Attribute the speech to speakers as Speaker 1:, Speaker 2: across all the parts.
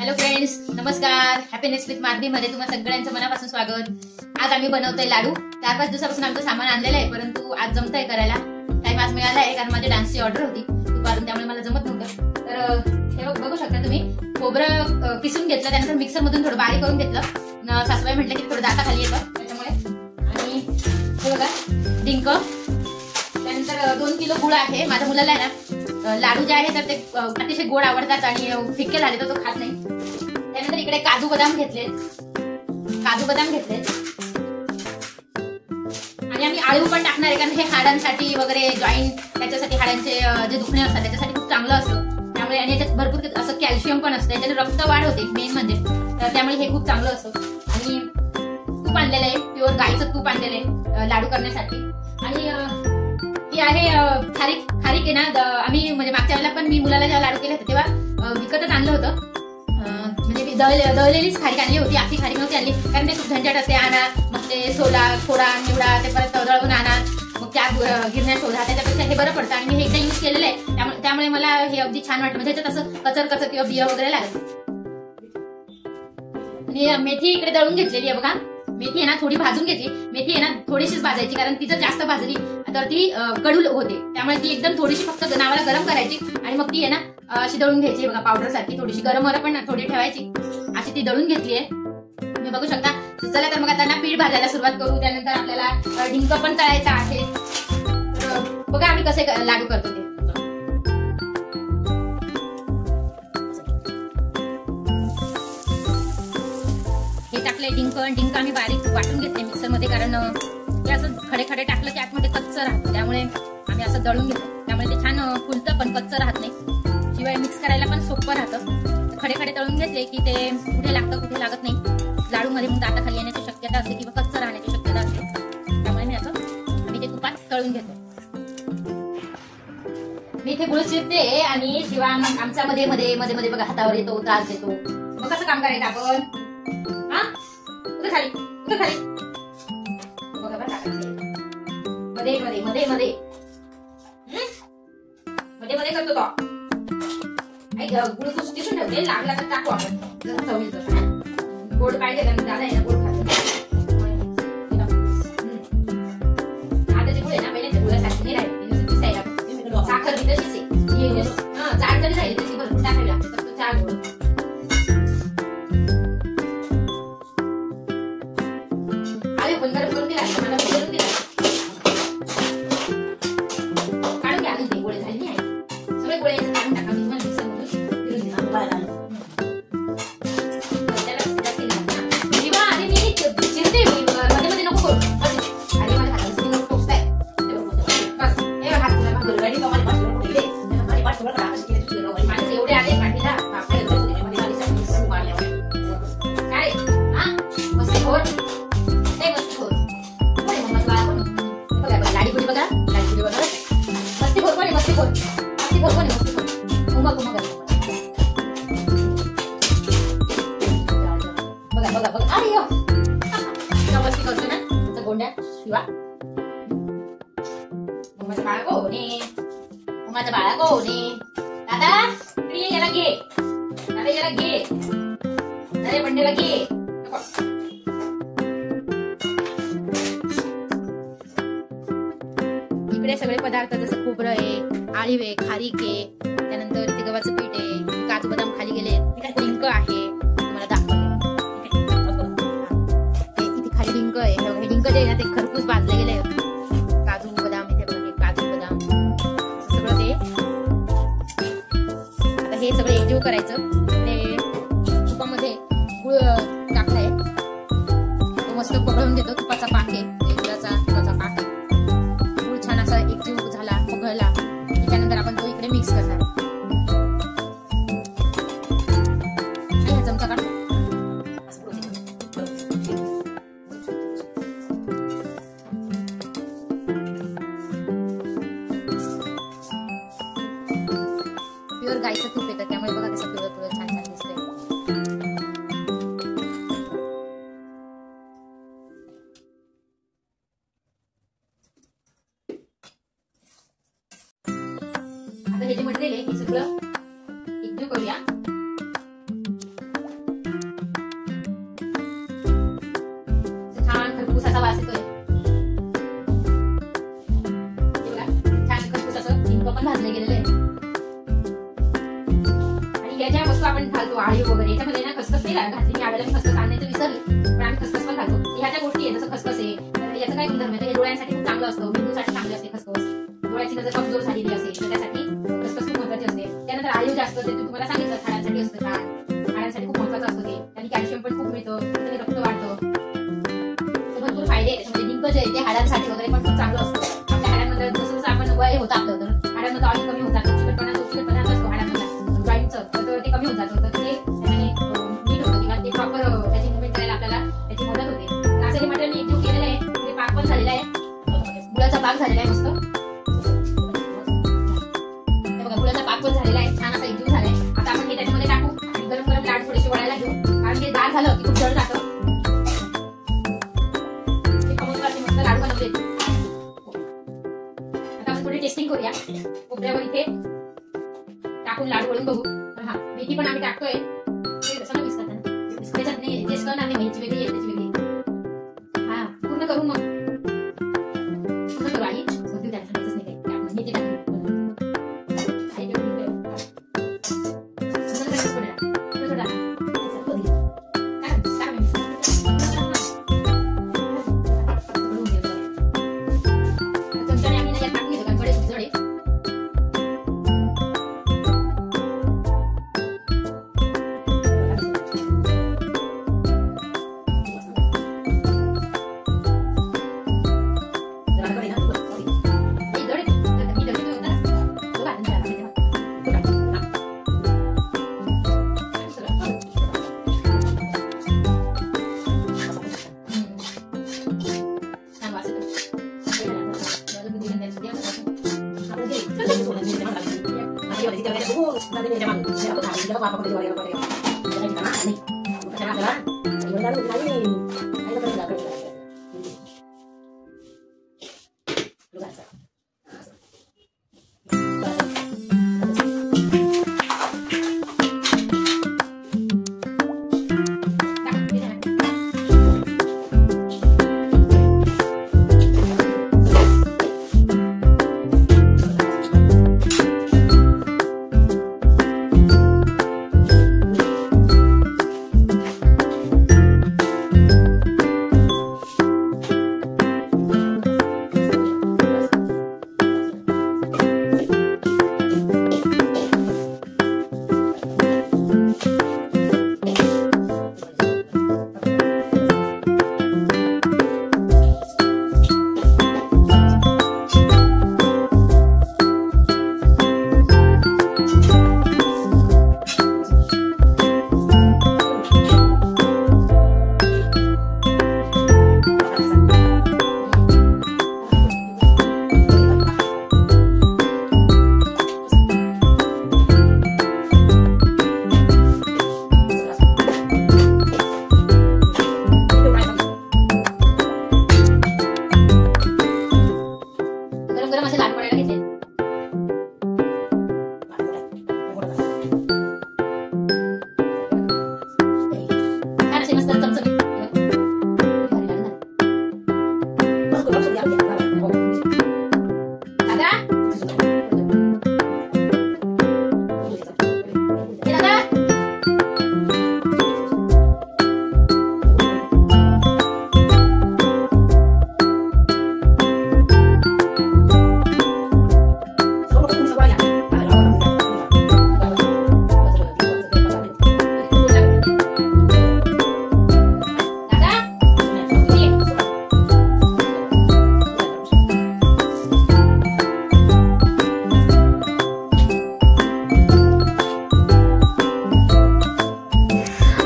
Speaker 1: Hello friends, नमस्कार. Happiness with Madhavi मध्ये तुम्हा सगळ्यांचं मनापासून स्वागत. आज आम्ही बनवतोय लाडू. 4-5 दिवसापासून आमचं सामान आणलेलं आहे, परंतु आज जमतंय करायला. टाइम आज मिळाला आहे कारण माझी डान्सची ऑर्डर होती दुपारून, त्यामुळे मला जमत नव्हतं. तर हे बघू शकता तुम्ही, खोबरं किसून घेतलं, त्यानंतर मिक्सर मधून थोडं बारीक करून घेतलं. सासूबाई म्हटलं की थोडं दाताखाली येतं त्याच्यामुळे. आणि हे बघा डिंक, त्यानंतर 2 किलो गुळ आहे. माझ्या मुलाला आहे ना लाडू जे आहे तर ते अतिशय गोड आवडतात आणि फिक्के झाले तर तो खात नाही. त्यानंतर इकडे काजू बदाम घेतले आणि आम्ही आळू पण टाकणार आहे, कारण हे हाडांसाठी वगैरे, जॉईंट त्याच्यासाठी, हाडांचे जे दुखणे असतात त्याच्यासाठी खूप चांगलं असतं. त्यामुळे आणि याच्यात भरपूर असं कॅल्शियम पण असतं, याच्याने रक्त वाढ होते मेन म्हणजे. तर त्यामुळे हे खूप चांगलं असतं. आणि तूप आणलेलं आहे, प्युअर गाईचं तूप आणलेलं आहे लाडू करण्यासाठी. आणि ही आहे खारीक आहे ना. आम्ही म्हणजे मागच्या वेळेला पण मी मुलाला जेव्हा लाडू केले होते तेव्हा विकतच आणलं होतं. म्हणजे दळलेलीच खारीक आणली होती, आखी खारीक नव्हती आणली, कारण ते खूप झंझट असते. आणा, मग ते सोला फोडा निवडा, ते परत दळून आणा, मग त्या गिरण्या शोधा. त्याच्यापेक्षा हे बरं पडतं. आणि मी हे एकदा यूज केलेलं आहे, त्यामुळे मला हे अगदी छान वाटतं. म्हणजे याच्यात असं कचर किंवा बिया वगैरे लागत. आणि मेथी इकडे दळून घेतलेली आहे बघा. मेथी आहे ना थोडी भाजून घेतली. मेथी आहे ना थोडीशीच भाजायची, कारण ती जर जास्त भाजली तर ती कडू होते. त्यामुळे ती एकदम थोडीशी फक्त नावाला गरम करायची आणि मग ती आहे ना अशी दळून घ्यायची बघा, पावडर सारखी. थोडीशी गरम पण थोडी ठेवायची. अशी ती दळून घेतली आहे, तुम्ही बघू शकता. चला तर मग आता ना पीठ भाजायला सुरुवात करू. त्यानंतर आपल्याला डिंक पण तळायचा आहे. बघा आम्ही कसे लाडू करतो ते. हे टाकले डिंक आम्ही बारीक वाटून घेतले मिक्सर मध्ये, कारण हे असं खडे टाकलं की आतमध्ये कच्चं राहतं. त्यामुळे आम्ही असं दळून घेतो, त्यामुळे ते छान फुलतं पण कच्चं राहत नाही. शिवाय मिक्स करायला पण सोपं राहतं. खडे तळून घेतले की ते कुठे लागतं कुठे लागत नाही. लाडू मध्ये मग दाताखाली येण्याची शक्यता असते किंवा कच्चं राहण्याची शक्यता असते. त्यामुळे आम्ही ते तुपात तळून घेतो. मी इथे गुळ चिरते आणि शिवा मग आमचा मध्ये बघा हातावर येतो, त्रास देतो. मग कसं काम करायचं आपण? हा, कुठे खाली बघा बघा, मध्ये करतो तो. गुळ किसून ठेवते, लागला तर टाकू आपण जसं चवील तसं. गोड पाहिजे कारण दादा आहे ना गोड खातो. आताचे गुळ आहे ना पहिल्याच्या गुळासारखी नाही राहील, साखर बी तशीच आहे. जाड जरी राहील तशी भरपूर टाकावी लागते. फक्त 4 गुळ. आले पण गरम करून दिला, मला करून दिला. काढून घ्या, अजून गोळे झाले नाही. सगळे गोळे काढून टाका. मी तुम्हाला मिक्सर मधून फिरून देणार. मध्ये नको करू. आणि माझ्या हाताला नको टोचताय. माझे एवढे आले पाठीला काय. हा मस्त खोर, मस्त खोर. लाडी गुडी बघा, मस्ती खोर कोणी, मस्ती खोर उमा बघा. अरे मस्ती करतो ना तुमचा गोंड्या शिवा. उमाचं बाळा कोणी. दादा याला घे, अरे बंडेला घे. इकडे सगळे पदार्थ जसं खोबरं आहे, आळीव आहे, खारीक आहे, त्यानंतर ते गव्हाचं पीठ आहे, काजू बदाम खाली गेले, डिंक आहे. तुम्हाला दाखवते इथे खाली डिंक आहे. हे डिंक जे आहे ना ते खरपूस भाजले गेले. काजू बदाम इथे बघा, काजू बदाम सगळं ते. आता हे सगळं एकजीव करायचं. ते तुपामध्ये गुळ टाकलाय, तो मस्त पकळून घेतो. तुपाचा पाक आहे, तुपाचा पाक आहे. गुळ छान असा एकजीव झाला, पकळला. त्यानंतर आपण तो इकडे मिक्स करणार. चमचा काढ. प्युअर गाईचं तूप येतं, त्यामुळे बघा कसं पिवळं छान दिसतंय. ह्या ज्या वस्तू आपण घालतो आळी वगैरे याच्यामध्ये ना खसखस नाही घातली. मी आवेला खसखस आणण्याचं विसरले, पण आम्ही खसखस पण घालतो. ह्या ज्या गोष्टी आहे जसं खसखस आहे तर याचं काय गुणधर्म आहे, हे डोळ्यांसाठी खूप चांगलं असतं, मेंदूसाठी चांगली असते खसखस. डोळ्याची नजर कमजोर झालेली असेल तर त्यासाठी खसखस खूप महत्त्वाची असते. त्यानंतर आळीव जास्त ते तुम्हाला सांगितलं हाडांसाठी असतं, हाडांसाठी खूप महत्त्वाचं असतं ते. त्यांनी कॅल्शियम पण खूप मिळतं, त्याने रक्त वाढतं, भरपूर फायदे आहेत त्याच्यामध्ये. लिंक जे आहे ते हाडांसाठी वगैरे पण खूप चांगलं असतं. आपल्या हाडांमध्ये जसं जसं आपण वय होत आपलं तर हाडांमध्ये ऑइल कमी होत जातं, चिकटपणा असतो हाडांमध्ये जॉईंटचं, तर ते कमी होत जातं. तर ते त्याने नीट होतं किंवा ते प्रॉपर त्याची मुवमेंट करायला आपल्याला त्याची मदत होते. असं हे मटेरियल मी एकजीव केलेलं आहे, ते पाक पण झालेला आहे, गुळाचा पाक झालेला आहे मस्त. गुळाचा पाक पण झालेला आहे, छान असा एकजीव झालाय. आता आपण हे त्याच्यामध्ये टाकू आणि गरम गरम लाडू थोडेसे वळायला घेऊ, कारण हे गार झालं की खूप जड जातं. लाडू बनवले. आता आपण थोडी टेस्टिंग करूया. खोबऱ्यावर इथे टाकून लाडू वळून बघू. हा मेथी पण आम्ही टाकतोय. त्याच्यात नाही टेस्ट करणार नाही, मेथीची वेगळी आहे त्याची वेगळी. हा पूर्ण करून मग पूर्ण करू आई मेथी टाकून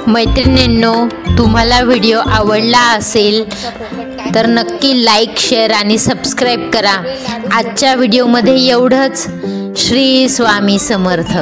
Speaker 2: मैत्रिणींनो, तुम्हाला व्हिडिओ आवडला असेल तर नक्की लाईक, शेअर आणि सबस्क्राईब करा. आजच्या व्हिडिओमध्ये एवढंच. श्री स्वामी समर्थ.